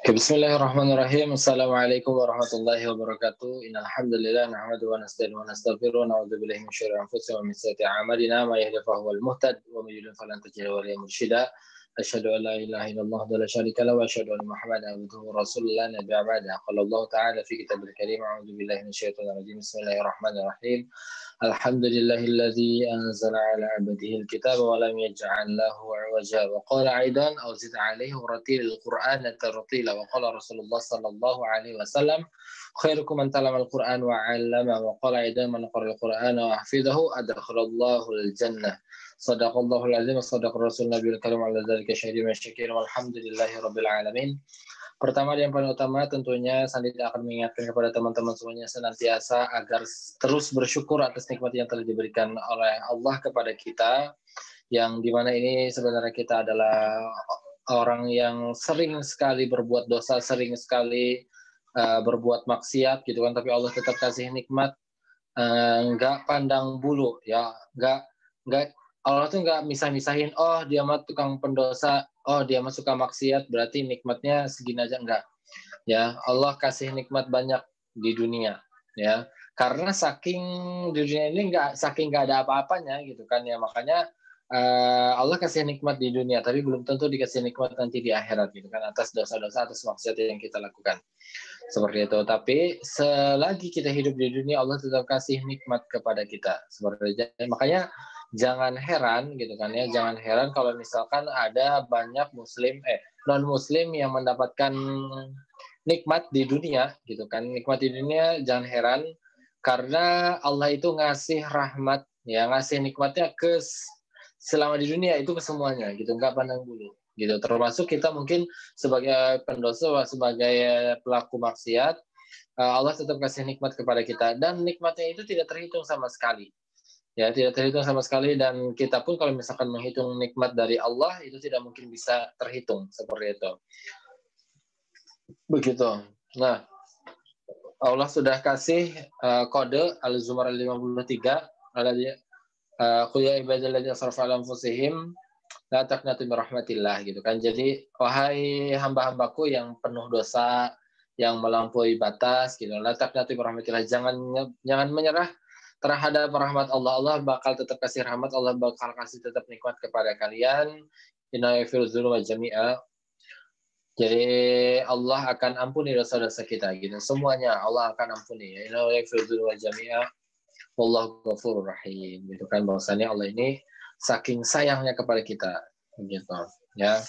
Bismillahirrahmanirrahim. Assalamualaikum warahmatullahi wabarakatuh. Innal hamdalillah nahmaduhu wa nasta'inuhu wa nastaghfiruh wa na'udzu billahi min syururi anfusina wa min sayyiati a'malina may yahdihillahu fahuwal muhtad wa may yudlil falan tajida lahu waliyyan mursyida. Asyhadu an la ilaha illallah wa la syarika lahu wa asyhadu anna Muhammadan abduhu wa rasuluhu la nabiyya ba'da. Qala Allah ta'ala fi kitabil karim a'udzu billahi minasyaitonir rajim. Bismillahirrahmanirrahim. Alhamdulillahilladzi anzala 'ala 'abdihi al-kitaba wa lam yaj'al lahu 'iwaja wa qala aidan aw zid 'alaihi ratilil qur'ana tartila wa qala Rasulullah sallallahu alaihi wasallam khairukum man talama al-Qur'an wa 'allama wa qala aidan man qara al-Qur'ana wa hafizahu adkhalallahu al-jannah. Shadaqallahul azim wa shadaqa rasulun nabiyil karim ala dzalika syahidun wa syakirin walhamdulillahi rabbil alamin. Pertama dan yang paling utama tentunya Sandi akan mengingatkan kepada teman-teman semuanya senantiasa agar terus bersyukur atas nikmat yang telah diberikan oleh Allah kepada kita, yang dimana ini sebenarnya kita adalah orang yang sering sekali berbuat dosa, sering sekali berbuat maksiat gitu kan, tapi Allah tetap kasih nikmat, nggak pandang bulu ya, nggak Allah tuh nggak misah-misahin, oh dia mah tukang pendosa, oh dia mah suka maksiat, berarti nikmatnya segini aja, enggak. Ya, Allah kasih nikmat banyak di dunia, ya. Karena saking di dunia ini saking nggak ada apa-apanya gitu kan ya, makanya Allah kasih nikmat di dunia, tapi belum tentu dikasih nikmat nanti di akhirat gitu kan, atas dosa-dosa, atas maksiat yang kita lakukan. Seperti itu. Tapi selagi kita hidup di dunia, Allah tetap kasih nikmat kepada kita. Seperti itu. Makanya jangan heran gitu kan ya, jangan heran kalau misalkan ada banyak non muslim yang mendapatkan nikmat di dunia gitu kan. Nikmat di dunia jangan heran, karena Allah itu ngasih rahmat ya, ngasih nikmatnya selama di dunia itu ke semuanya gitu, nggak pandang bulu gitu. Termasuk kita mungkin sebagai pendosa, sebagai pelaku maksiat, Allah tetap kasih nikmat kepada kita, dan nikmatnya itu tidak terhitung sama sekali. Ya, tidak terhitung sama sekali, dan kita pun kalau misalkan menghitung nikmat dari Allah itu tidak mungkin bisa terhitung seperti itu. Begitu. Nah, Allah sudah kasih kode Al-Zumar 53, ada dia qul ya ibadalladzina asrafu ala anfusihim la taqnatu min rahmatillah gitu kan. Jadi wahai hamba-hambaku yang penuh dosa, yang melampaui batas gitu, la taqnatu min rahmatillah, jangan menyerah terhadap rahmat Allah. Allah bakal tetap kasih rahmat, Allah bakal kasih tetap nikmat kepada kalian. Inna yaghfiru dzunuba jami'a. Jadi Allah akan ampuni dosa-dosa kita gitu. Semuanya Allah akan ampuni. Inna yaghfiru dzunuba jami'a. Wallahu ghafurur rahim. Gitu kan, bahwasanya Allah ini saking sayangnya kepada kita gitu ya.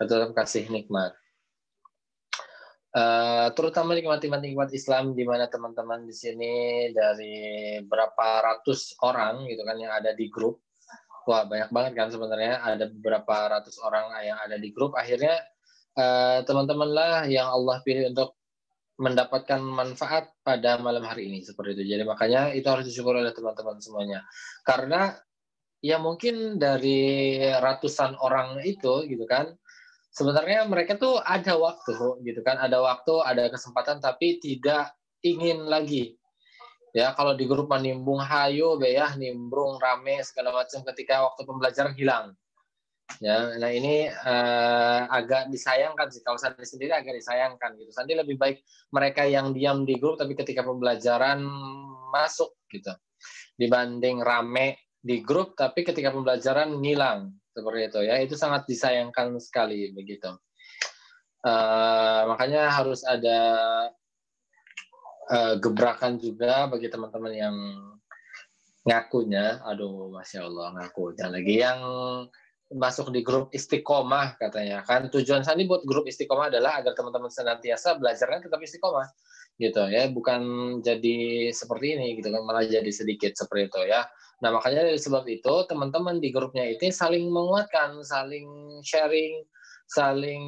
Tetap kasih nikmat. Terutama nikmat-nikmat Islam, di mana teman-teman di sini dari berapa ratus orang gitu kan yang ada di grup. Wah, banyak banget kan sebenarnya, ada beberapa ratus orang yang ada di grup. Akhirnya teman-teman lah yang Allah pilih untuk mendapatkan manfaat pada malam hari ini seperti itu. Jadi makanya itu harus disyukur oleh teman-teman semuanya. Karena ya mungkin dari ratusan orang itu gitu kan, sebenarnya mereka tuh ada waktu gitu kan, ada waktu, ada kesempatan, tapi tidak ingin lagi. Ya, kalau di grup menimbung hayo, ya, nimbrung rame segala macam, ketika waktu pembelajaran hilang. Ya, nah ini agak disayangkan sih, kalau Sandi sendiri agak disayangkan gitu. Sandi lebih baik mereka yang diam di grup tapi ketika pembelajaran masuk gitu, dibanding rame di grup tapi ketika pembelajaran ngilang seperti itu ya. Itu sangat disayangkan sekali begitu. Makanya harus ada gebrakan juga bagi teman-teman yang ngakunya, aduh masya Allah ngaku, dan lagi yang masuk di grup istiqomah katanya kan. Tujuan Sandi buat grup istiqomah adalah agar teman-teman senantiasa belajarnya tetap istiqomah gitu ya, bukan jadi seperti ini gitu kan, malah jadi sedikit seperti itu ya. Nah makanya dari sebab itu teman-teman di grupnya itu saling menguatkan, saling sharing, saling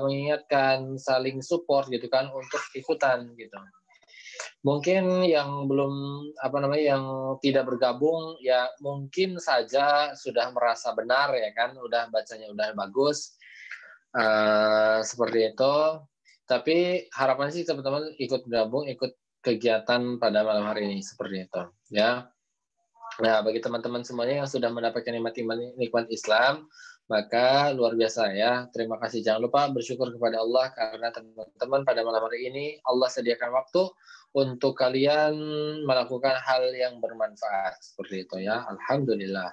mengingatkan, saling support gitu kan untuk ikutan gitu. Mungkin yang belum yang tidak bergabung ya mungkin saja sudah merasa benar ya kan, udah bacanya udah bagus seperti itu. Tapi harapan sih teman-teman ikut gabung, ikut kegiatan pada malam hari ini seperti itu ya. Nah, bagi teman-teman semuanya yang sudah mendapatkan nikmat Islam, Maka luar biasa ya. Terima kasih. Jangan lupa bersyukur kepada Allah karena teman-teman pada malam hari ini Allah sediakan waktu untuk kalian melakukan hal yang bermanfaat seperti itu ya. Alhamdulillah.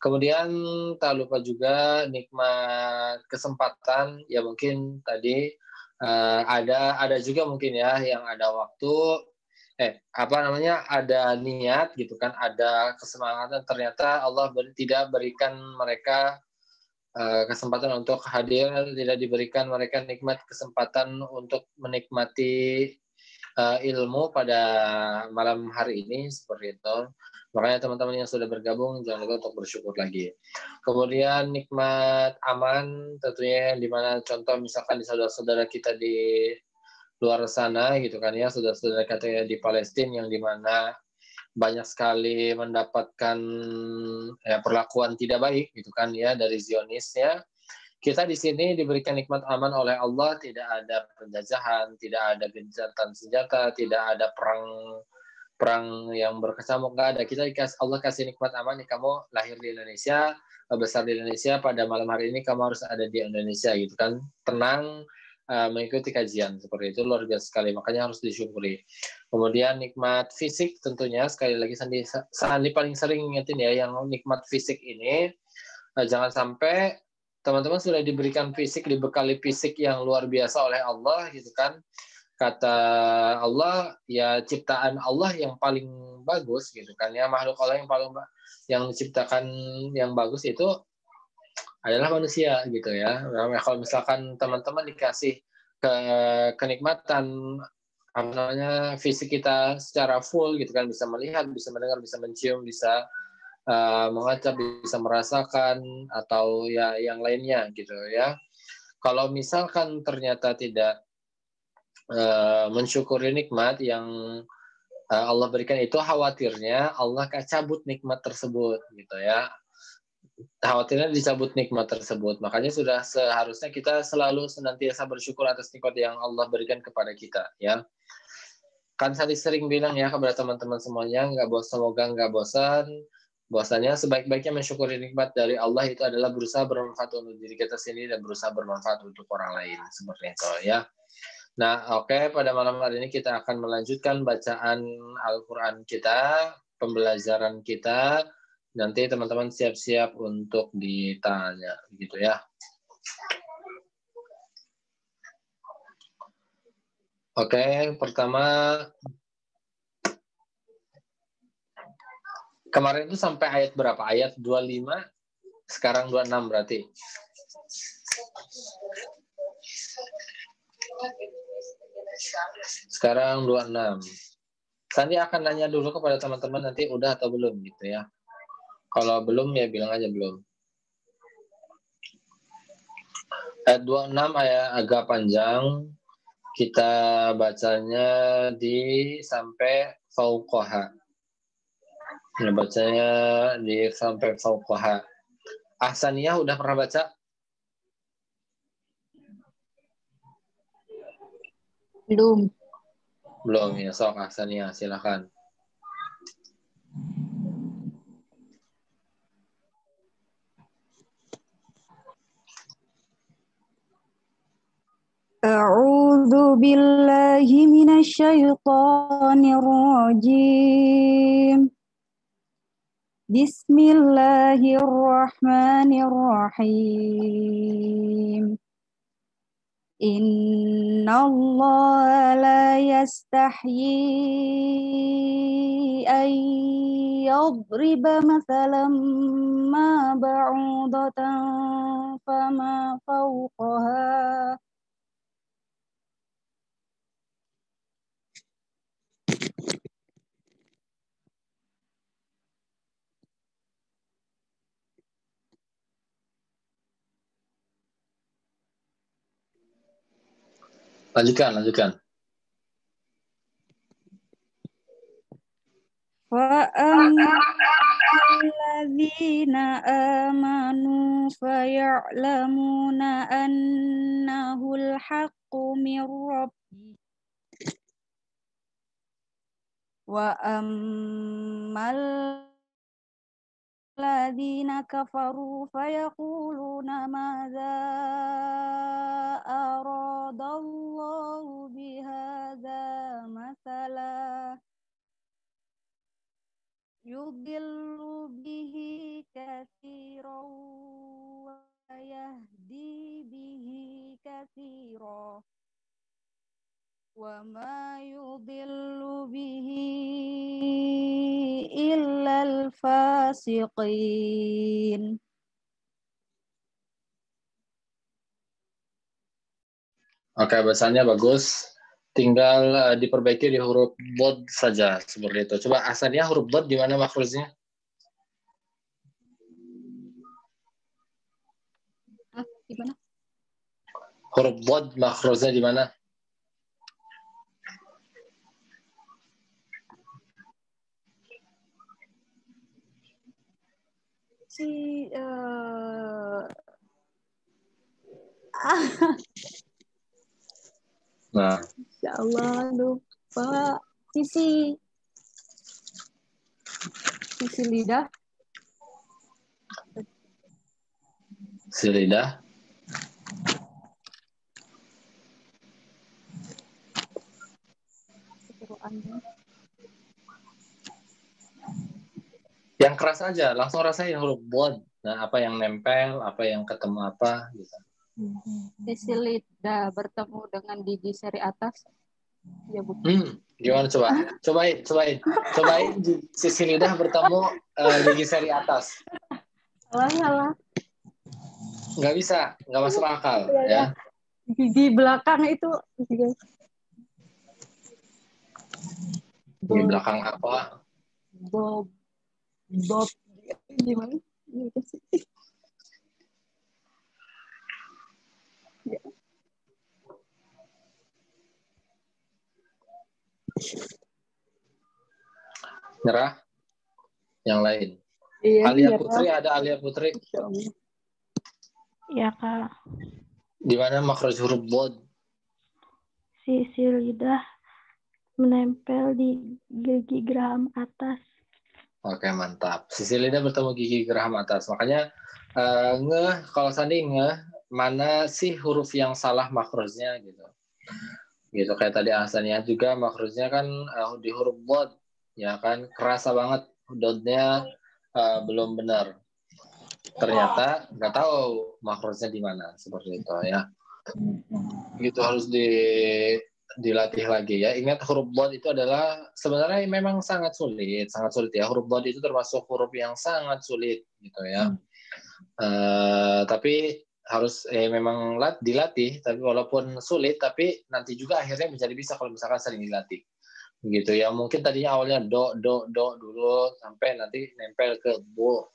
Kemudian tak lupa juga nikmat kesempatan ya, mungkin tadi ada juga mungkin ya yang ada waktu ada niat gitu kan, ada kesemangatan, ternyata Allah tidak berikan mereka kesempatan untuk hadir, tidak diberikan mereka nikmat kesempatan untuk menikmati ilmu pada malam hari ini seperti itu. Makanya teman-teman yang sudah bergabung jangan lupa untuk bersyukur lagi. Kemudian nikmat aman tentunya, yang dimana contoh misalkan di saudara-saudara kita di luar sana gitu kan ya, saudara-saudara kita di Palestina yang dimana banyak sekali mendapatkan perlakuan tidak baik gitu kan ya dari Zionis ya. Kita di sini diberikan nikmat aman oleh Allah, tidak ada penjajahan, tidak ada gencatan senjata, tidak ada perang yang berkecamuk, nggak ada. Allah kasih nikmat aman nih, kamu lahir di Indonesia, besar di Indonesia, pada malam hari ini kamu harus ada di Indonesia gitu kan, tenang, mengikuti kajian seperti itu, luar biasa sekali, makanya harus disyukuri. Kemudian nikmat fisik tentunya, sekali lagi Sandi paling sering ingetin ya, yang nikmat fisik ini jangan sampai teman-teman sudah diberikan fisik, dibekali fisik yang luar biasa oleh Allah gitu kan. Kata Allah ya, ciptaan Allah yang paling bagus gitu kan ya, makhluk Allah yang diciptakan yang bagus itu adalah manusia gitu ya. Nah, kalau misalkan teman-teman dikasih kenikmatan fisik kita secara full gitu kan, bisa melihat, bisa mendengar, bisa mencium, bisa mengacap, bisa merasakan atau ya yang lainnya gitu ya. Kalau misalkan ternyata tidak mensyukuri nikmat yang Allah berikan itu, khawatirnya Allah cabut nikmat tersebut gitu ya. Khawatirnya dicabut nikmat tersebut. Makanya sudah seharusnya kita selalu senantiasa bersyukur atas nikmat yang Allah berikan kepada kita ya. Kan saya sering bilang ya kepada teman-teman semuanya, semoga nggak bosan. Bahwasanya sebaik-baiknya mensyukuri nikmat dari Allah itu adalah berusaha bermanfaat untuk diri kita sendiri dan berusaha bermanfaat untuk orang lain seperti itu ya. Nah, oke, pada malam hari ini kita akan melanjutkan bacaan Al-Quran kita, pembelajaran kita. Nanti teman-teman siap-siap untuk ditanya, gitu ya. Oke, pertama, kemarin itu sampai ayat berapa? Ayat 25, sekarang 26 berarti. Sekarang 26. Sandi akan nanya dulu kepada teman-teman nanti udah atau belum gitu ya. Kalau belum ya bilang aja belum. Ayat 26 ayat agak panjang. Kita bacanya sampai fauqaha. Nah, bacanya sampai fauqaha. Ahsaniyah udah pernah baca? Belum. Belum ya, sok Ahsaniyah, silakan. A'udzu billahi minasyaitonir rajim. Bismillahirrahmanirrahim. Innallaha la yastahyi an yadriba mathalan ma ba'udatan fama fawqaha. Lanjutkan. Wa'alladzina amanu faya'lamuna annahul haqqu min rabbi wa ammal الذين كفروا فيقولون ماذا أراد الله بهذا مثلا يضل به كثيرا ويهدي به كثيرا وما يضل به إلا الفاسقين. Oke, bahasanya bagus. Tinggal diperbaiki di huruf bod saja seperti itu. Coba asalnya huruf bod di mana makruznya? Gimana? Huruf bod makruznya di mana? Nah, Insya Allah lupa. Sisi lidah. si lidah. Yang keras aja, langsung rasain huruf bod. Nah, apa yang nempel, apa yang ketemu apa, gitu. Sisi lidah bertemu dengan gigi seri atas. Ya, Bu. Gimana coba? Cobain sisi lidah bertemu gigi seri atas. Salah. Nggak bisa, nggak masuk akal, ya. Gigi belakang itu. Di belakang apa? Bob. Gimana? Nyerah? Yang lain. Iya, Alia Putri, ada Alia Putri. Ya, Kak. Di mana makhraj huruf bod? Sisi lidah menempel di gigi geraham atas. Oke, mantap. Sisi lidah bertemu gigi geraham atas. Makanya kalau sandi mana sih huruf yang salah makhrajnya gitu. Gitu kayak tadi Ahsaniyah juga makhrajnya kan di huruf bod, ya kan kerasa banget dotnya belum benar. Ternyata nggak tahu makhrajnya di mana seperti itu ya. Gitu harus dilatih lagi ya. Ingat huruf bod itu adalah sebenarnya memang sangat sulit ya. Huruf bod itu termasuk huruf yang sangat sulit gitu ya. Tapi harus memang dilatih. Tapi walaupun sulit, tapi nanti juga akhirnya menjadi bisa kalau misalkan sering dilatih. Gitu ya. Mungkin tadinya awalnya do dulu sampai nanti nempel ke bo.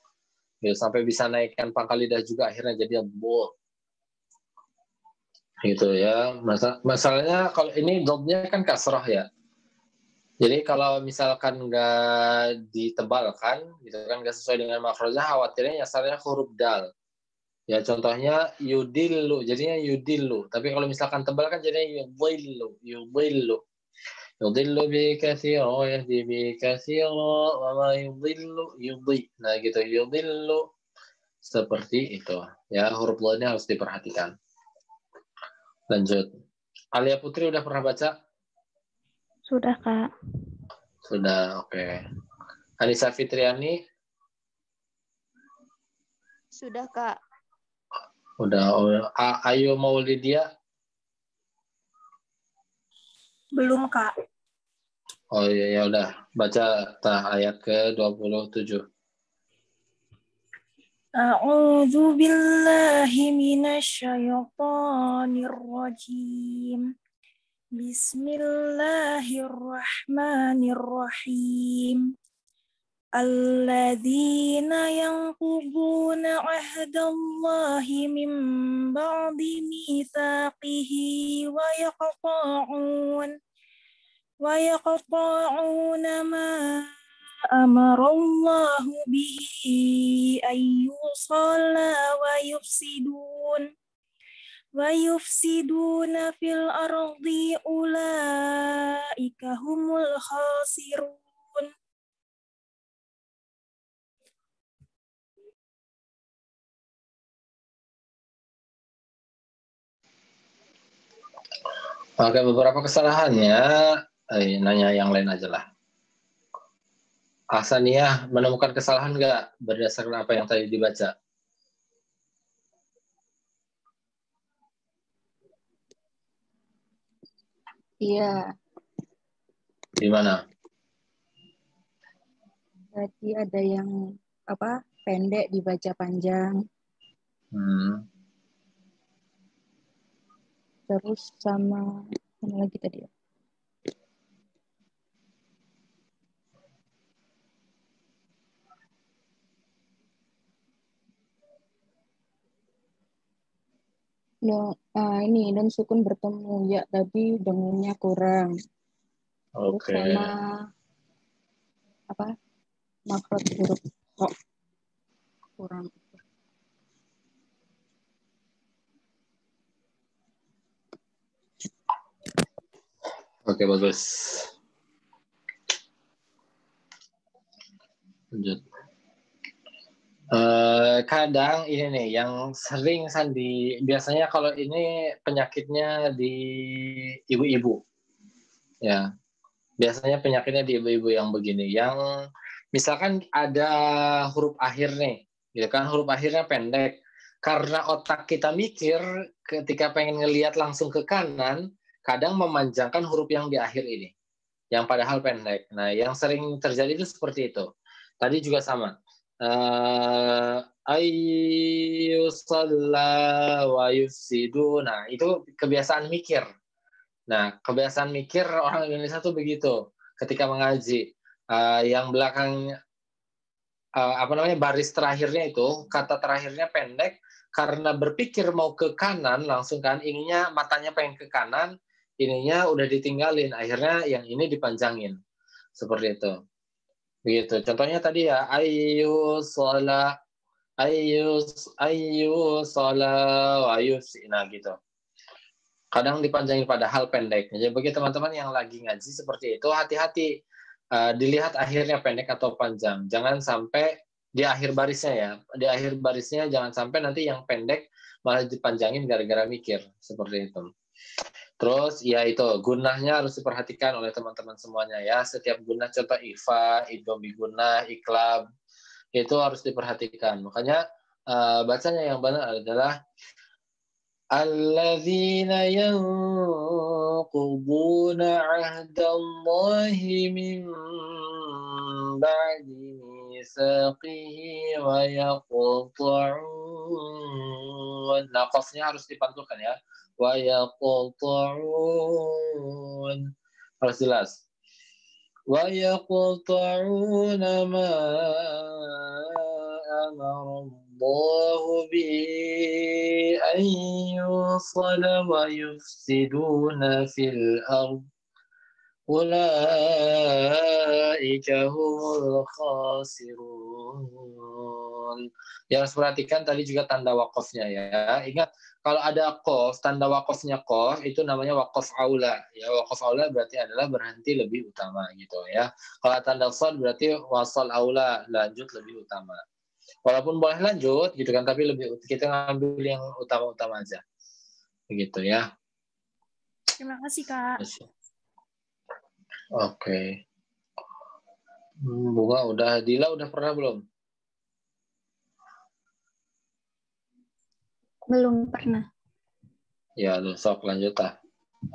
Gitu, sampai bisa naikkan pangkal lidah juga akhirnya jadi bo. Gitu ya. Masalahnya kalau ini dotnya kan kasroh ya. Jadi kalau misalkan nggak ditebalkan, gitu kan nggak sesuai dengan makrojnya, khawatirnya asalnya huruf dal. Ya contohnya yudillu, jadinya yudillu. Tapi kalau misalkan tebal kan jadinya yudillu. Yudillu bi katsira, yahdi bi katsira, wa ma yudillu yudhi. Nah gitu, yudillu. Seperti itu. Ya huruf dhalnya harus diperhatikan. Lanjut. Alia Putri udah pernah baca? Sudah, Kak. Sudah, oke. Anissa Fitriani? Sudah, Kak. Udah. Ayu Maulidia? Belum, Kak. Oh iya, ya udah. Baca ayat ke-27. A'udzu billahi minasyaitonir rajim. Bismillahirrahmanirrahim. Alladzina yanquduna ahdallahi min ba'di mitsaqihi wa yaqta'una ma amarallahu bihi ayyusalla wa yufsiduna fil ardi ulaika humul khasirun. Oke, beberapa kesalahannya, nanya yang lain aja lah. Ahsaniyah menemukan kesalahan nggak berdasarkan apa yang tadi dibaca? Iya, Di mana? berarti ada yang pendek dibaca panjang, Hmm. terus sama mana lagi tadi ya? Ini dan sukun bertemu ya tadi dengunnya kurang. Terus Oke. sama makrot huruf kok kurang. Oke, bagus. Lanjut. Kadang ini nih yang sering Sandi, biasanya kalau ini penyakitnya di ibu-ibu, ya. Biasanya penyakitnya di ibu-ibu yang begini, yang misalkan ada huruf akhir nih, gitu kan, huruf akhirnya pendek. Karena otak kita mikir ketika pengen ngelihat langsung ke kanan, kadang memanjangkan huruf yang di akhir ini, yang padahal pendek. Nah, yang sering terjadi itu seperti itu. Tadi juga sama. Ayyusalla wa yufsidu. Nah, itu kebiasaan mikir. Nah, kebiasaan mikir orang Indonesia tuh begitu ketika mengaji. Yang belakang baris terakhirnya itu kata terakhirnya pendek karena berpikir mau ke kanan langsung kan ininya matanya pengen ke kanan ininya udah ditinggalin akhirnya yang ini dipanjangin seperti itu begitu contohnya tadi ya ayu shola ayus nah gitu kadang dipanjangin padahal pendek. Jadi bagi teman-teman yang lagi ngaji seperti itu, hati-hati. Dilihat akhirnya pendek atau panjang. Jangan sampai di akhir barisnya ya. Di akhir barisnya jangan sampai nanti yang pendek malah dipanjangin gara-gara mikir. Seperti itu. Terus ya itu, gunahnya harus diperhatikan oleh teman-teman semuanya ya. Setiap gunah contoh ifa, idghomi gunah, iklab, itu harus diperhatikan. Makanya bacanya yang benar adalah الذين ينقضون عهد الله من بعد ميثاقه ويقطعون nafasnya harus dipantulkan ya ويقطعون harus jelas ويقطعون ما أمر الله به أن يوصل ويفسدون في الأرض أولئك هم الخاسرون. Yang harus perhatikan tadi juga tanda wakofnya ya. Ingat kalau ada kof, tanda wakofnya kof itu namanya wakof aula. Ya wakof aula berarti adalah berhenti lebih utama gitu ya. Kalau tanda shad berarti wasal aula, lanjut lebih utama. Walaupun boleh lanjut gitu kan, tapi lebih kita ngambil yang utama-utama aja. Begitu ya. Terima kasih, Kak. Oke. Bunga udah, Dila udah pernah belum? Belum pernah. Ya, sok lanjut lah.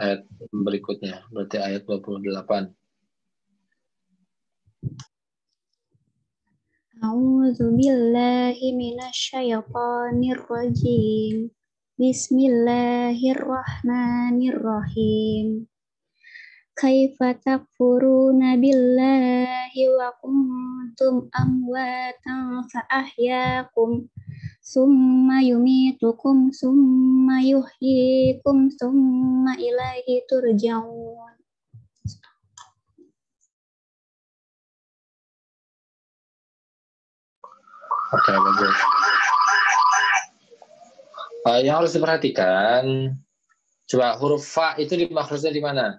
Ayat berikutnya, berarti ayat 28. A'udzu billahi minasyaitonir rajim. Bismillahirrahmanirrahim. Kaifa takfuruna billahi wa kuntum amwatan fa ahyaakum summa yumitukum summa yuhyikum summa ilaihi turja'un. Oke, bagus. Yang harus diperhatikan, coba huruf fa itu dimaksudnya di mana?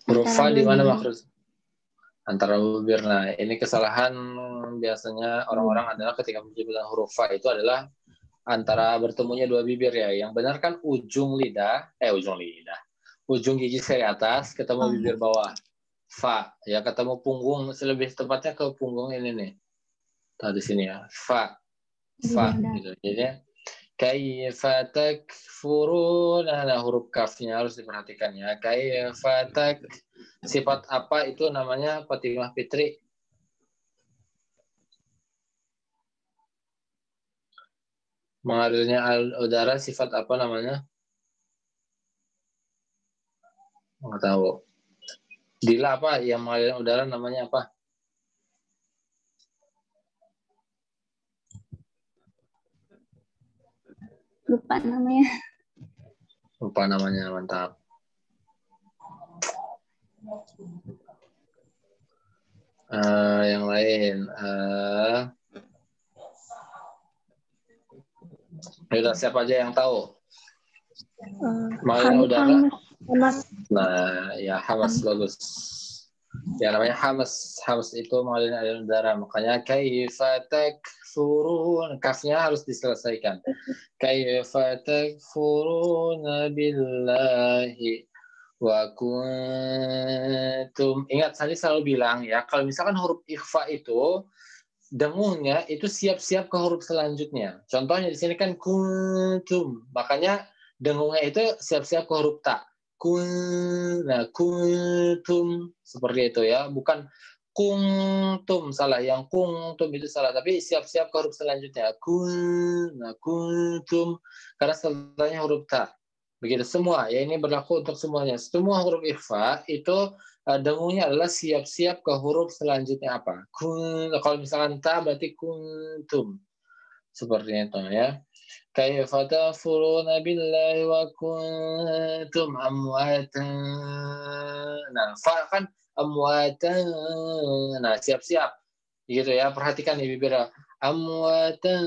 Huruf fa di mana maksudnya? Antara bibir. Nah, ini kesalahan biasanya orang-orang adalah ketika menyebutkan huruf fa itu adalah antara bertemunya dua bibir ya. Yang benar kan ujung gigi seri atas ketemu bibir bawah. Fa, ya ketemu punggung, lebih tepatnya ke punggung ini nih. Tahu di sini ya. Fa gitu. Jadi kaifa takfurun. Nah, huruf kafnya harus diperhatikan ya. Kaifa tak, sifat apa itu namanya Fatimah Fitri? Mengalirnya udara sifat apa namanya? Nggak tahu. Dila apa yang mengalirnya udara namanya apa? Lupa namanya. Lupa namanya, mantap. Yang lain. Udah siapa aja yang tahu? Mengalirnya udara. Hamas. Nah, ya hamas bagus. Ya namanya hamas. Hamas itu mengalirnya udara. Makanya kaifa takfurun. Kafnya harus diselesaikan. Kaifa takfuruna billahi wa kuntum. Ingat, saya selalu bilang ya, kalau misalkan huruf ikhfa itu dengungnya itu siap-siap ke huruf selanjutnya. Contohnya di sini kan kuntum. Makanya dengungnya itu siap-siap ke huruf ta. Nah, kuntum seperti itu ya, bukan kuntum, salah. Yang kuntum itu salah, tapi siap-siap ke huruf selanjutnya. Nah, kuntum, karena setelahnya huruf ta. Begitu semua, ya ini berlaku untuk semuanya. Semua huruf ikhfa itu dengungnya adalah siap-siap ke huruf selanjutnya apa. Kalau misalkan ta berarti kuntum. Seperti itu ya. Kaifa tafuruna billahi wa kuntum amwatan. Nah, fa kan amwatan. Nah, siap-siap. Gitu ya, perhatikan nih bibirnya. Amwatan.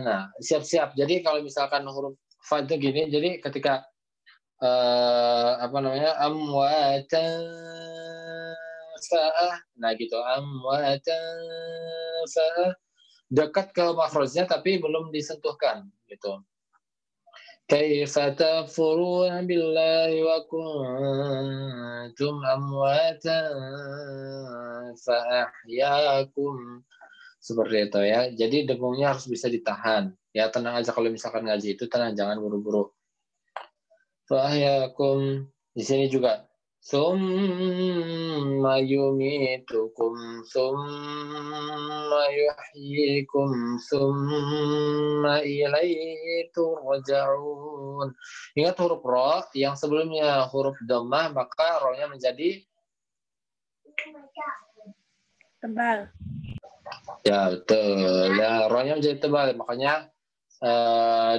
Nah, siap-siap. Jadi kalau misalkan huruf fa itu gini, jadi ketika apa namanya? Amwatan fa'ah. Nah, gitu. Amwatan fa'ah. Dekat ke makhrajnya tapi belum disentuhkan gitu. Kaifa takfuruna billahi wa kuntum amwatan fa ahyaakum. Seperti itu ya. Jadi dengungnya harus bisa ditahan. Ya tenang aja kalau misalkan ngaji itu, tenang, jangan buru-buru. Fa ahyaakum. Di sini juga Summa yumitukum summa yuhyikum summa ilaihi turja'un. Ingat huruf ro yang sebelumnya huruf dhammah, maka ro-nya menjadi Tebal. ya betul. Ya, ro-nya menjadi tebal, makanya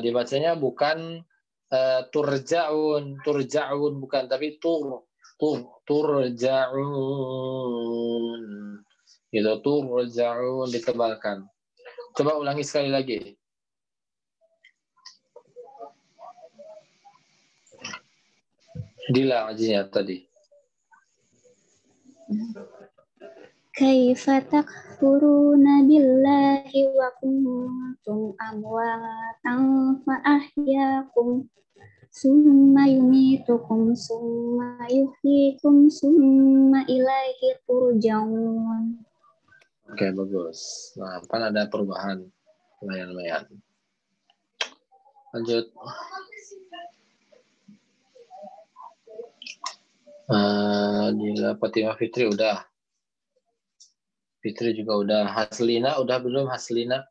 dibacanya bukan turja'un bukan, tapi turja'un gitu, turja'un ditebalkan. Coba ulangi sekali lagi. Dila ngajinya tadi. Kaifa takfuruna billahi wa kuntum amwatan fa ahyaakum summa yumitukum summa yuhyikum summa ilaihi turja'un. Oke, bagus. Nah, kan ada perubahan lumayan. Lanjut. Dila Fatimah Fitri udah. Fitri juga udah. Haslina udah belum? Haslina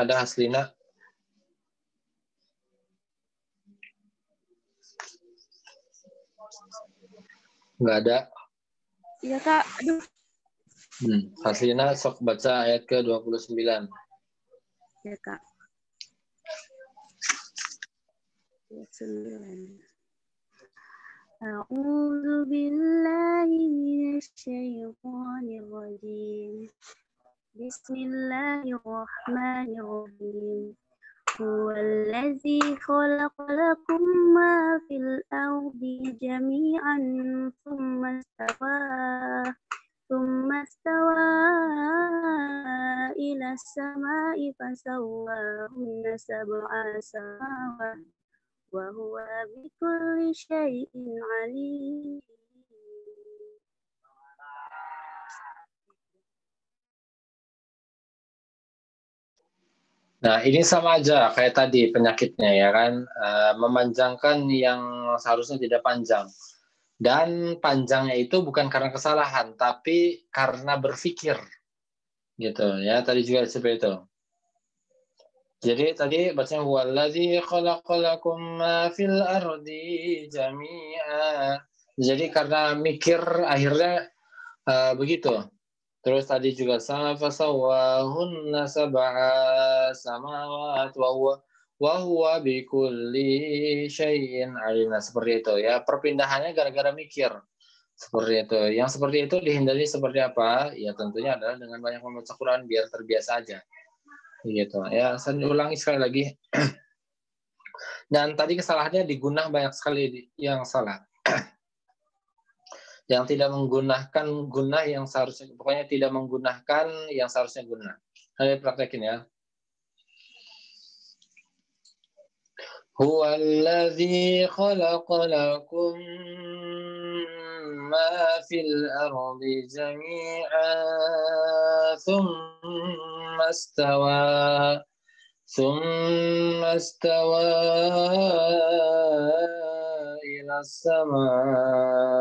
ada Haslina? Nggak ada. Iya, Kak. Aduh. Haslina sok baca ayat ke-29. Ya, Kak. 29. A'udzu billahi minasyaitonir rajim. Bismillahirrahmanirrahim. Huwallazi khalaqa lakum ma fil ardi jami'an thumma stawa ila samai fasawwahunna sab'a samawat wa huwa bikulli syai'in alim. Nah, ini sama aja kayak tadi penyakitnya ya kan, memanjangkan yang seharusnya tidak panjang. Dan panjangnya itu bukan karena kesalahan, tapi karena berpikir. Gitu ya, tadi juga seperti itu. Jadi tadi bacanya wallazi khalaqalakum ma fil ardi jami'a. Jadi karena mikir akhirnya begitu. Terus tadi juga sama fasawwahunna sab'a samawat wa huwa bikulli syai'in alim. Nah, seperti itu ya. Perpindahannya gara-gara mikir. Seperti itu. Yang seperti itu dihindari seperti apa? Ya tentunya adalah dengan banyak membaca Quran biar terbiasa aja. Gitu. Ya, saya ulangi sekali lagi. Dan tadi kesalahannya digunah banyak sekali yang salah. Yang tidak menggunakan guna yang seharusnya, pokoknya tidak menggunakan yang seharusnya guna. Saya praktekin ya. Huwallazi khalaqa lakum ma fil ardi jami'a thumma istawa ila as-samaa'i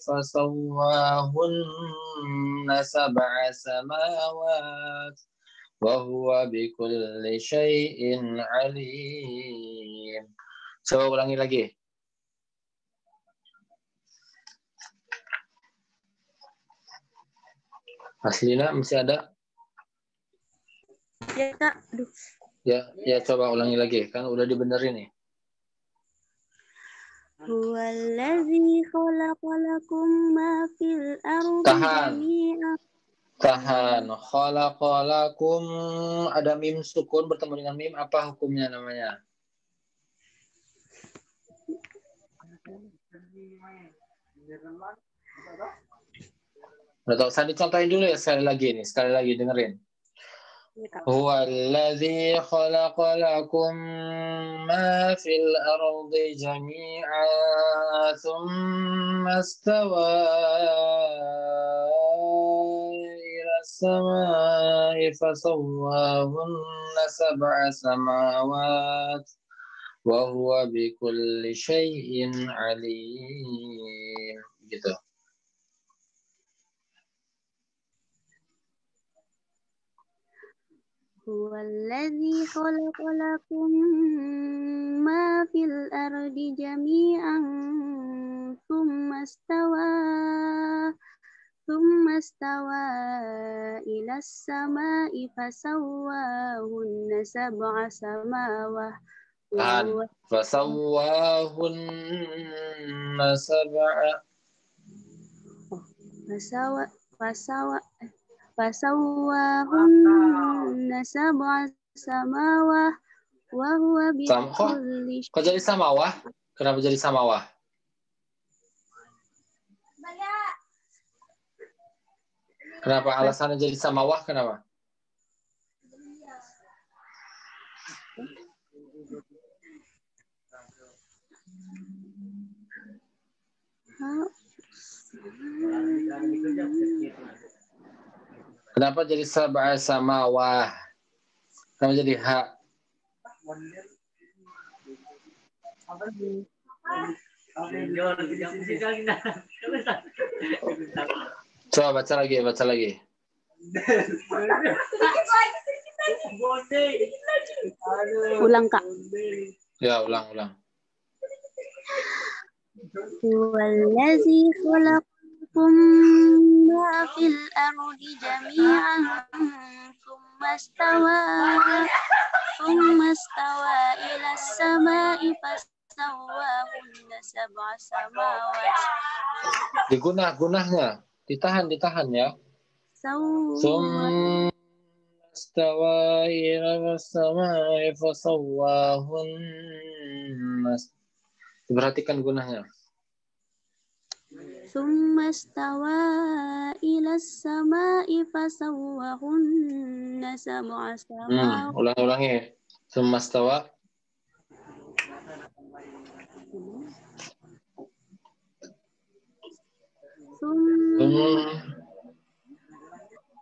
fasawwahunna sab'a samawat wa huwa bikulli syai'in alim. Coba ulangi lagi. Aslina masih ada? Ya Kak, aduh. Ya coba ulangi lagi, kan udah dibenerin nih. Huwallazi khalaqalakum ma fil ardi jami'an. Tahan. Khalaqalakum, ada mim sukun bertemu dengan mim, apa hukumnya namanya? Udah tahu, saya dicontohin dulu ya sekali lagi dengerin. Huwallazi khalaqalakum ma fil ardi jami'a thumma istawa ila as-samaa'i fasawwahunna sab'a samawat wa huwa bikulli syai'in alim. Gitu. Huwallazi khalaqalakum ma fil ardi jami'an thumma stawa ila as-samaa'i fasawwahunna sab'a samawat Fasawwahunna sab'a fasawwahunna sab'a samawah wa huwa bikulli Kok jadi samawah? Kenapa jadi samawah? Kenapa alasannya jadi samawah? Kenapa? Kenapa jadi sab'a samawah? Kenapa jadi ha? Coba baca lagi. Ulang Kak. Ya, ulang. Huwallazi khalaqakum ma fil ardi jami'an thumma stawa ila as-samaa'i fasawwahunna sab'a samawat. Digunah-gunahnya. Ditahan ya. istawa ila as-sama'i fasawwahun. Perhatikan gunanya. Tsumma stawa ila as-sama'i fasawwahunna sab'a samawat. Ulang-ulangi. Tsumma stawa.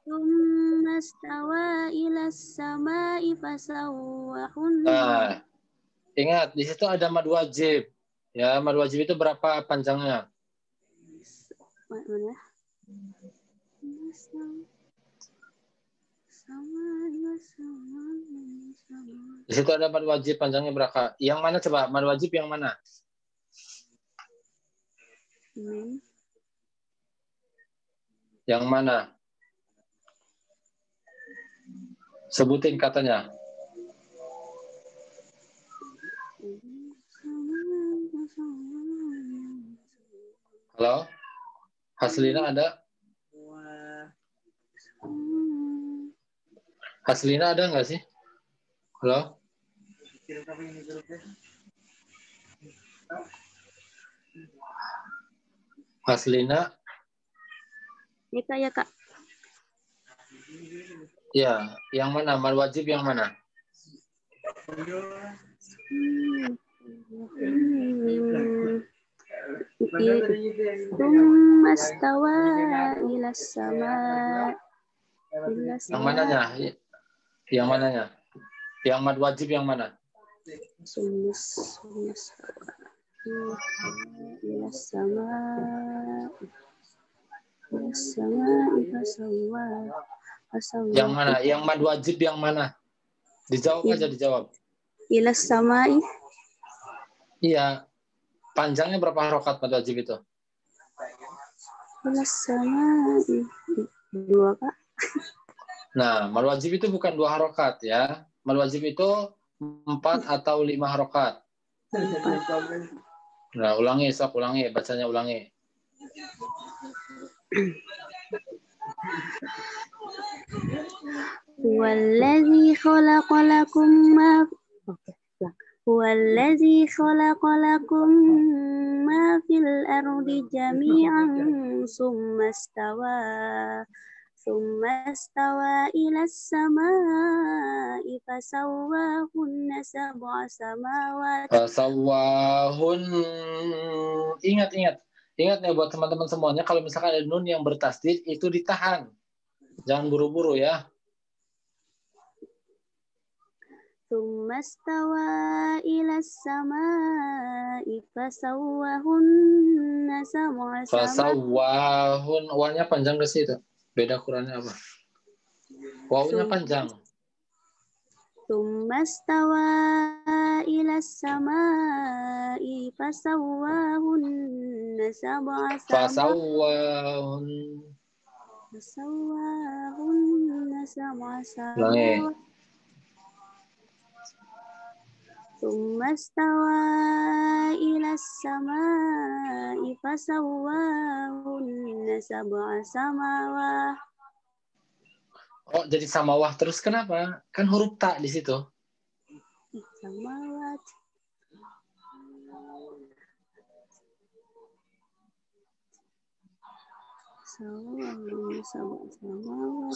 Tsumma stawa ila as-sama'i fasawwahunna. Nah, ingat di situ ada mad wajib. Ya, mad wajib itu berapa panjangnya? Mana? Di situ ada mad wajib panjangnya berapa? Yang mana coba? Mad wajib yang mana? Yang mana? Sebutin katanya. Halo? Haslina ada? Haslina ada nggak sih? Halo? Haslina? Ya Kak, ya Kak. Ya, yang mana? Mad wajib yang mana? Tsumma stawa ila as-sama'i. Yang mananya? Yang mananya? Yang mad wajib yang mana? Tsumma ila as-sama'i Yang mana? Yang mad wajib yang mana? Dijawab aja, dijawab. Ila as-sama'i. Iya. Panjangnya berapa harokat mad wajib itu? Ila as-sama'i. 2 Kak. Nah, mad wajib itu bukan 2 harokat ya. Mad wajib itu 4 atau 5 harokat. Nah, ulangi, sok ulangi, bacanya ulangi. Huwallazi khalaqa lakum ma fil ardi jami'an tsumma stawa ila as-sama'i fasawwahunna sab'a samawat. Fasawwahun. Ingat nih buat teman-teman semuanya, kalau misalkan ada nun yang bertasdid itu ditahan. Jangan buru-buru ya. Tsumma stawa ila as-sama'i fasawwahunna sab'a samawat. Fasawwahun. Wawnya panjang ke situ. Beda Qurannya apa? Wawnya panjang. Tsumma stawa ila as-sama'i fasawwahunna sab'a samawat. Fasawwahunna sab'a samawat. Tsumma stawa ila as-sama'i fasawwahunna sab'a samawat. Oh, jadi samawah terus kenapa? Kan huruf ta di situ. Samawat.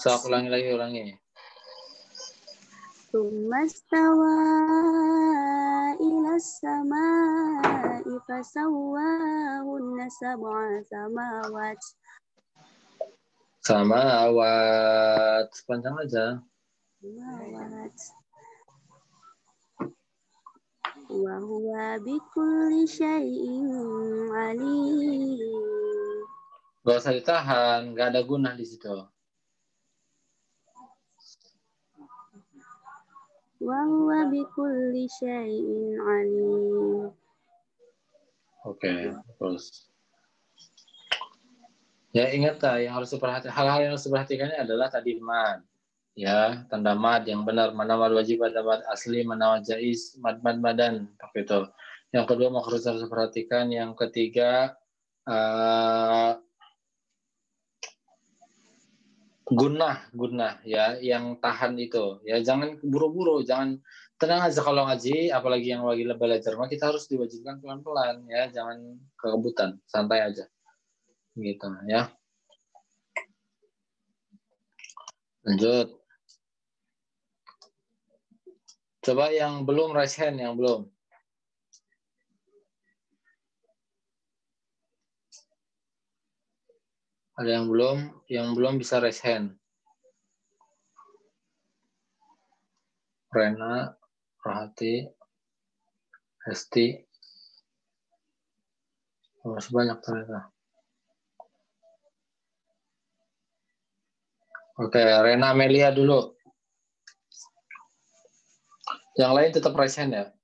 Sok ulangi. Tsumma stawa ila as-sama'i fasawwahunna sab'a samawat. Samawat. Panjang aja. Samawat. Wa huwa bikulli syai'in alim. Gak usah ditahan, gak ada gunah di situ. Wa huwa bikulli syai'in alim. Oke, terus. Ya ingat yang harus diperhatikan, hal-hal yang harus diperhatikannya adalah tadi mad. Ya, tanda mad yang benar, mana mad wajib, mana mad asli, mana mad jaiz, madan, seperti itu. Yang kedua makhraj harus diperhatikan, yang ketiga Gunah ya, yang tahan itu. Ya jangan buru-buru, jangan tenang aja kalau ngaji, apalagi yang lagi belajar mah kita harus diwajibkan pelan-pelan ya, jangan kekebutan, santai aja. Gitu ya. Lanjut. Coba yang belum raise hand, yang belum. Ada yang belum bisa raise hand. Rena, Rohati, Hesti, masih banyak ternyata. Oke, Rena Amelia dulu. Yang lain tetap raise hand ya.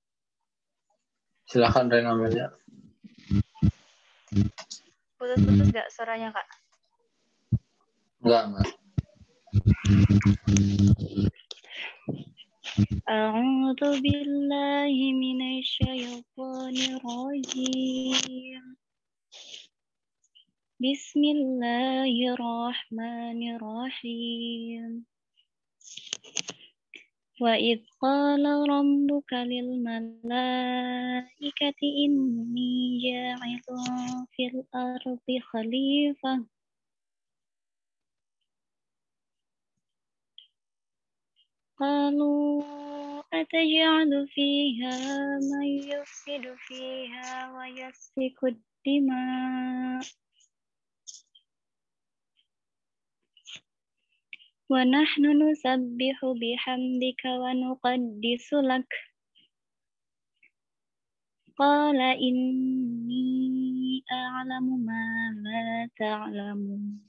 Silakan Rena Amelia. Putus-putus nggak suaranya, Kak? Enggak. A'udzu billahi minasyaitonir rajim. Bismillahirrahmanirrahim. Wa idh qala rabbuka lil malaikati inni ja'ilun fil ardi khalifah. Qalu ataj'alu fiha man yufsidu fiha wa yasfiku ad-dima' wa nahnu nusabbihu bihamdika wa nuqaddisu lak. Qala inni a'lamu ma la ta'lamun.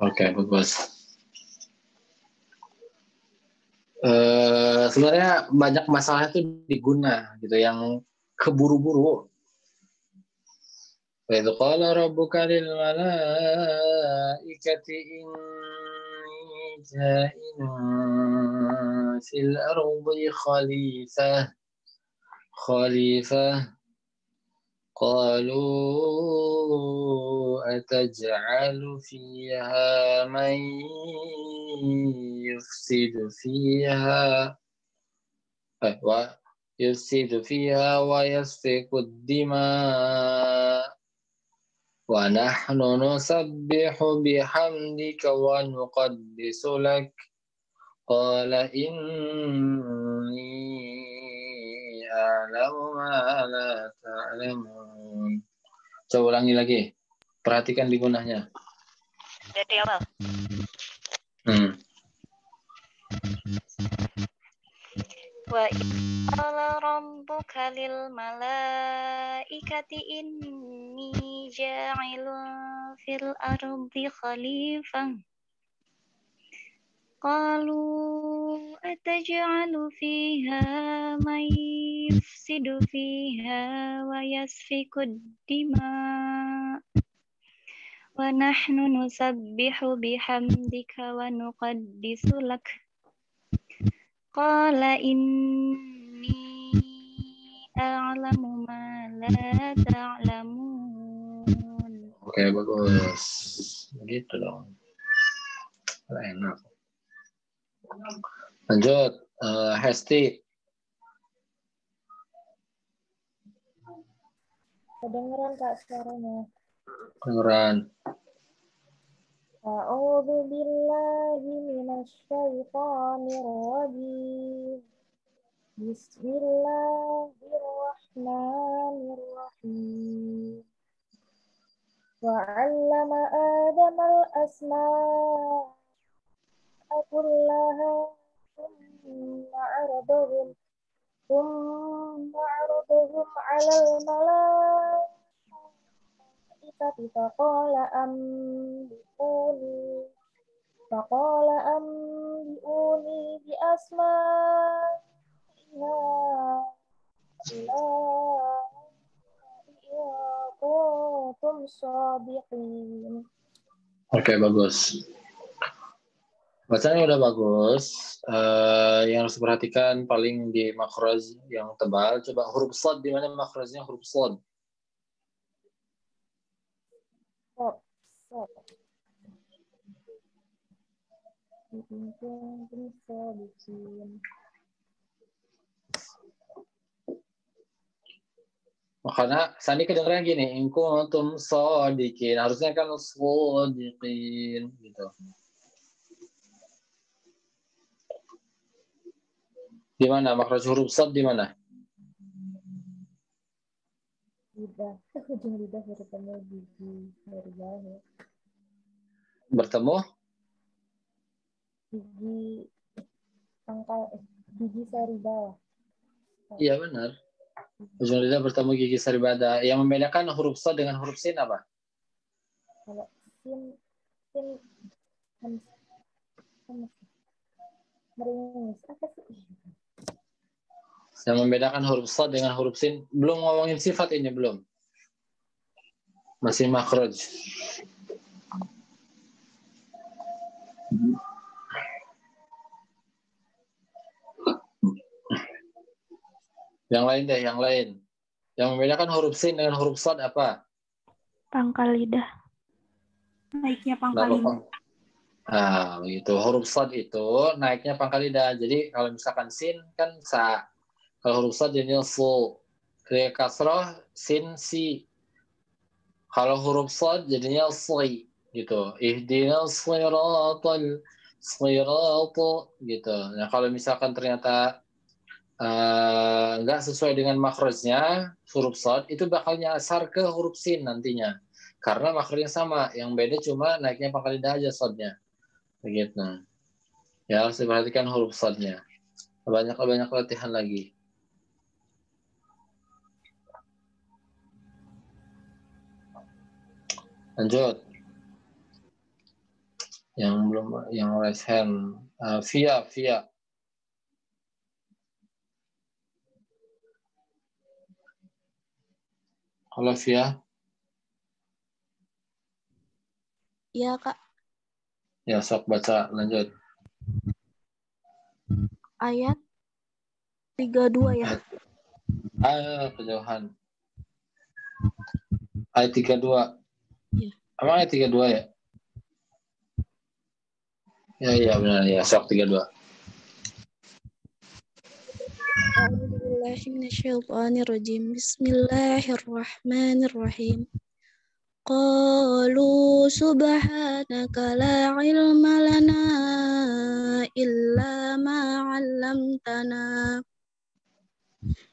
Oke, bagus. Sebenarnya banyak masalah itu di guna gitu, yang keburu-buru. Wa idh qala rabbuka lil malaikati inni ja'ilun fil ardi khalifah. Qalu ataj'alu fiha man yufsidu fiha wa yasfiku ad-dima' wa nahnu nusabbihu bihamdika wa nuqaddisu lak. Qala inni a'lamu ma la ta'lamun. Coba ulangi lagi. Perhatikan di gunahnya. Dari awal. Wa qala rabbuka lil malaikati inni ja'ilun fil ardi khalifah. Qalu ataj'alu fiha man yufsidu fiha wa yasfiku ad-dima' wa nahnu nusabbihu bihamdika wa nuqaddisu lak. Qala inni a'lamu ma la ta'lamun. Oke, bagus. Begitu dong. Enak. Lanjut, Hesti. Kedengeran Kak suaranya. Kedengeran. A'udzu billahi minasyaitonir rajim. Bismillahirrahmanirrahim. Wa 'allama Adama al-asma'a kullaha thumma 'aradahum 'alal malaikati faqala anbi'uni bi asma'iha kuntum shadiqin. Oke, bagus. Bacanya udah bagus. Yang harus diperhatikan paling di makhraj yang tebal. Coba huruf shad, di mana makhrajnya huruf shad? In kuntum shadiqin. Makanya Sandi kedengeran gini, in kuntum shadiqin. Harusnya kan shadiqin gitu. Di mana makhraj huruf shad di mana? Lidah, ujung lidah bertemu gigi dari bawah. Bertemu Gigi pangkal gigi sari bawah. Iya benar. Ujung lidah bertemu gigi saribada. Yang membedakan huruf shad dengan huruf sin apa? Kalau sin meringis apa sih? Yang membedakan huruf shad dengan huruf sin. Belum ngomongin sifat ini belum. Masih makhraj. Yang lain deh, yang lain. Yang membedakan huruf sin dengan huruf shad apa? Pangkal lidah. Naiknya pangkal Kenapa, lidah. Bang? Nah, begitu. Huruf shad itu naiknya pangkal lidah. Jadi kalau misalkan sin kan sa. Kalau huruf shad jadinya su. Ketika kasroh sin si. Kalau huruf shad jadinya si gitu. Ihdinas shiratal gitu. Nah, kalau misalkan ternyata nggak sesuai dengan makrosnya huruf shad itu bakal nyasar ke huruf sin nantinya karena makrosnya sama, yang beda cuma naiknya pangkal lidah aja shadnya begitu. Ya harus diperhatikan huruf shadnya. Banyak latihan lagi. Lanjut yang belum, yang raise hand. Via Halo Via. Iya, Kak. Ya, sok baca, lanjut. Ayat 32 ya. Kejauhan. Ayat 32. Iya. Emang ayat 32 ya? Ya benar ya, sok 32. A'udzubillahiminasyaitonirrajim. Bismillahirrahmanirrahim. Qalu subhanaka la ilma lana illa ma 'allamtana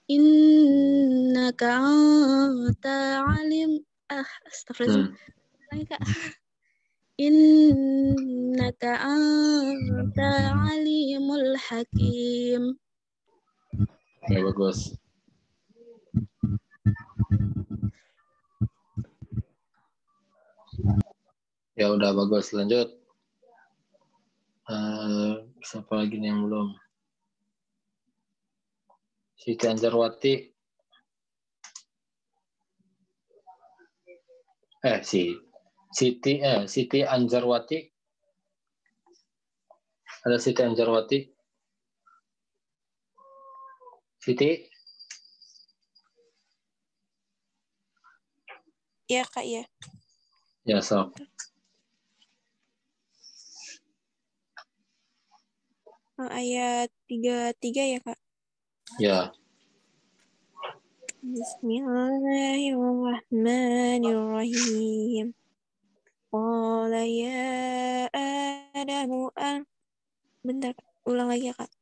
innaka anta alim astagfirullah. Innaka anta alimul hakim. Ya bagus. Ya udah bagus, lanjut. Siapa lagi nih yang belum? Siti Anjarwati. Siti Anjarwati. Ada Siti Anjarwati. Siti. Ya, Kak, ya. Ya, sok. Ayat 33 ya, Kak. Ya. Bismillahirrahmanirrahim. Qala ya Adamu bentar, ulang lagi ya, Kak.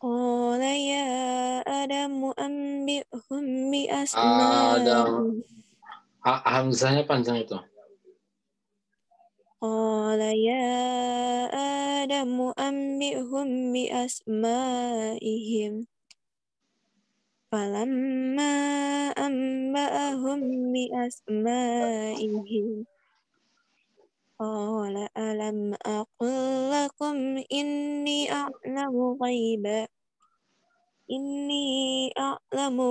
Qala ya Adamu anbi'hum bi asma'ihim. Hamzahnya panjang itu. Qala ya Adamu anbi'hum bi asma'ihim. Falamma anba'ahum bi asma'ihim. Qala alam aqul lakum inni a'lamu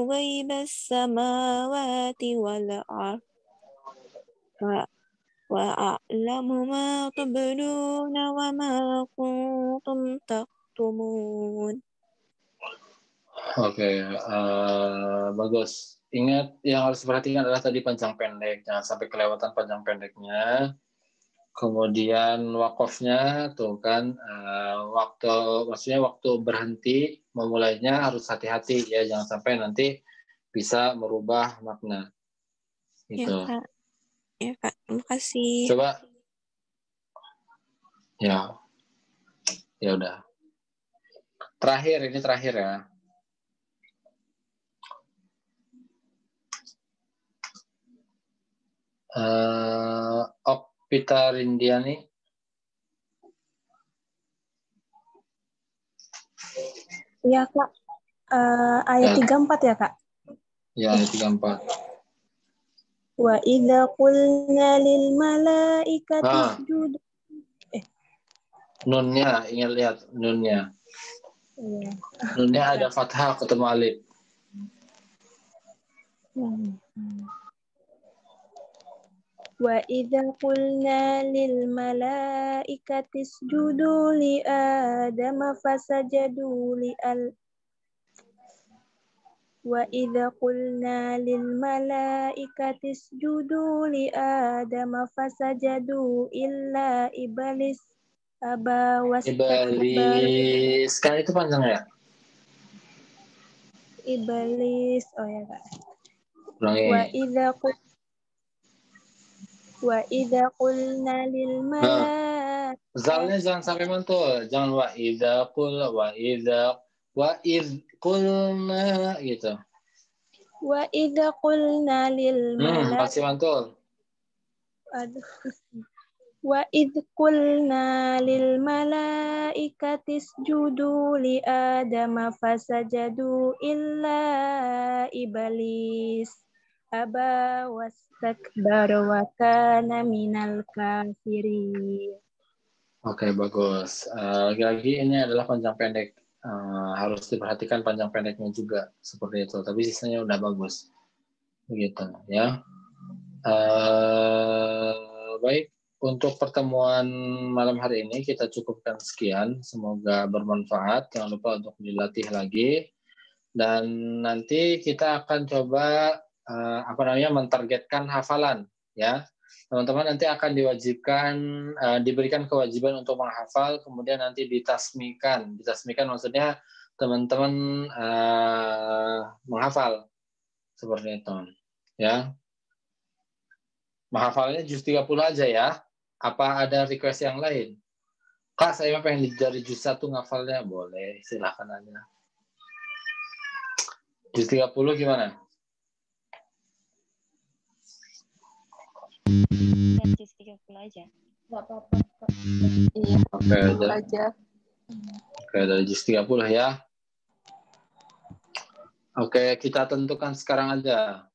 ghaibas samawati wal ardh wa a'lamu ma tubduna wa ma kuntum taktumun. Oke, bagus. ingat yang harus diperhatikan adalah tadi panjang pendek, jangan sampai kelewatan panjang pendeknya. Kemudian wakofnya tuh kan maksudnya waktu berhenti memulainya harus hati-hati ya, jangan sampai nanti bisa merubah makna. Ya, Gitu. Kak. Ya, Kak. Terima kasih. Coba ya udah. Ini terakhir ya. Okpita Rindiani. Iya, Kak. Ayat 34 ya, Kak? Ya, ayat 34. Wa idza qulna lil malaikati isjudu. Nunnya, ingat lihat nunnya. Iya. Nunnya ada fathah ketemu alif. Wa idza qulna lil malaikati isjudu li adama fasajadu li al Wa idza qulna lil malaikati isjudu li adama fasajadu illa iblis aba wastakbar. Iblis. Kan itu panjang ya? Iblis. Oh ya, Kak. Ulangi. Wa idza qulna lil malaikati. Zalnya jangan sampai mantul. Jangan wa idza qulna gitu. Wa idza qulna lil malaikati. Masih mantul. Aduh. Wa idh qulna lil malaikati isjudu li adama fasajadu illa iblis aba wastakbara wa kana minal kafirin. Oke, bagus. Lagi-lagi ini adalah panjang pendek. Harus diperhatikan panjang pendeknya juga seperti itu. Tapi sisanya udah bagus. Begitu ya. Baik. Untuk pertemuan malam hari ini kita cukupkan sekian. Semoga bermanfaat. Jangan lupa untuk dilatih lagi. Dan nanti kita akan coba mentargetkan hafalan ya. Teman-teman nanti akan diberikan kewajiban untuk menghafal, kemudian nanti ditasmikan. Ditasmikan maksudnya teman-teman menghafal seperti itu ya. Menghafalnya juz 30 aja ya. Apa ada request yang lain? Kak, saya pengen dari juz 1 ngafalnya. Boleh, silakan aja. Juz 30 gimana? Juz 30 aja. Nggak apa-apa. Iya, Oke, aja. Oke, dari juz 30 ya. Oke, kita tentukan sekarang aja.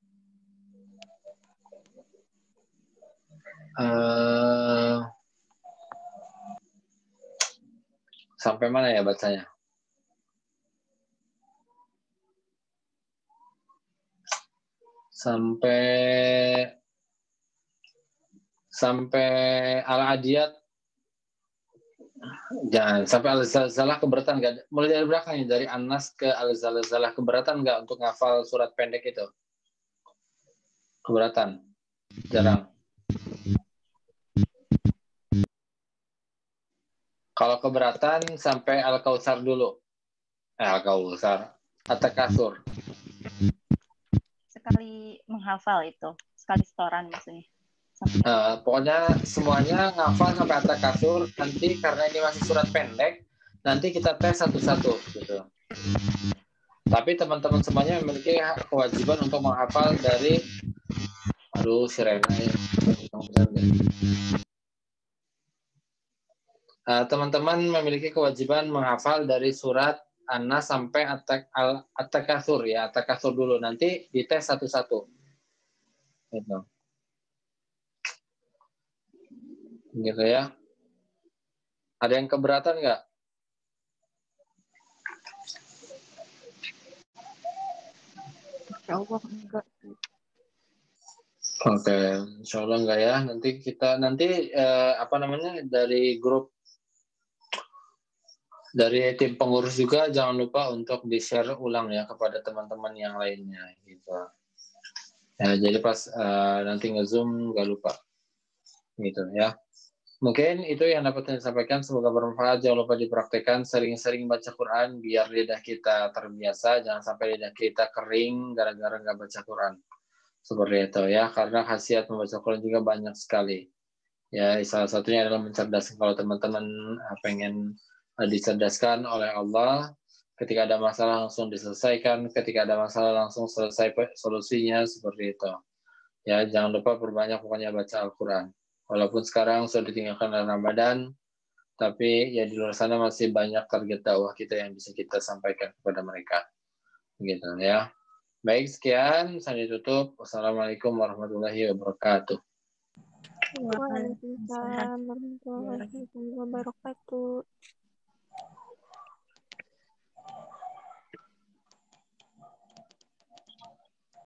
Sampai mana ya bacanya? Sampai Al-Adiyat. Jangan sampai Al-Zalzalah keberatan nggak? Mulai dari belakang ya, dari An-Nas ke Al-Zalzalah keberatan nggak untuk ngafal surat pendek itu? Keberatan? Jarang. Kalau keberatan sampai Al-Kautsar dulu. Al-Kautsar. At-Takatsur. Sekali menghafal itu, sekali setoran maksudnya. Pokoknya semuanya ngafal sampai At-Takatsur. Nanti karena ini masih surat pendek, nanti kita tes satu-satu gitu. Tapi teman-teman semuanya memiliki kewajiban untuk menghafal dari sirena ya. Teman-teman memiliki kewajiban menghafal dari surat An-Nas sampai At-Takatsur ya. At-Takatsur dulu, nanti dites satu-satu. Gitu. Gitu ya. Ada yang keberatan nggak? Insya Allah enggak. Oke, insya Allah enggak ya. Nanti kita dari grup, dari tim pengurus juga jangan lupa untuk di-share ulang ya kepada teman-teman yang lainnya gitu. Ya, jadi pas nanti nge-zoom nggak lupa. Gitu ya. Mungkin itu yang dapat saya sampaikan. Semoga bermanfaat. Jangan lupa dipraktekkan. Sering-sering baca Quran biar lidah kita terbiasa. Jangan sampai lidah kita kering gara-gara nggak baca Quran. Seperti itu ya. Karena khasiat membaca Quran juga banyak sekali. Ya, salah satunya adalah mencerdaskan. Kalau teman-teman pengen dicerdaskan oleh Allah, ketika ada masalah langsung diselesaikan, ketika ada masalah langsung selesai solusinya, seperti itu. Ya, jangan lupa berbanyak pokoknya baca Al-Quran. Walaupun sekarang sudah ditinggalkan dalam Ramadan, tapi ya di luar sana masih banyak target dakwah kita yang bisa kita sampaikan kepada mereka. Begitu ya. Baik, sekian. Saya tutup. Wassalamualaikum warahmatullahi wabarakatuh. Waalaikumsalam warahmatullahi wabarakatuh.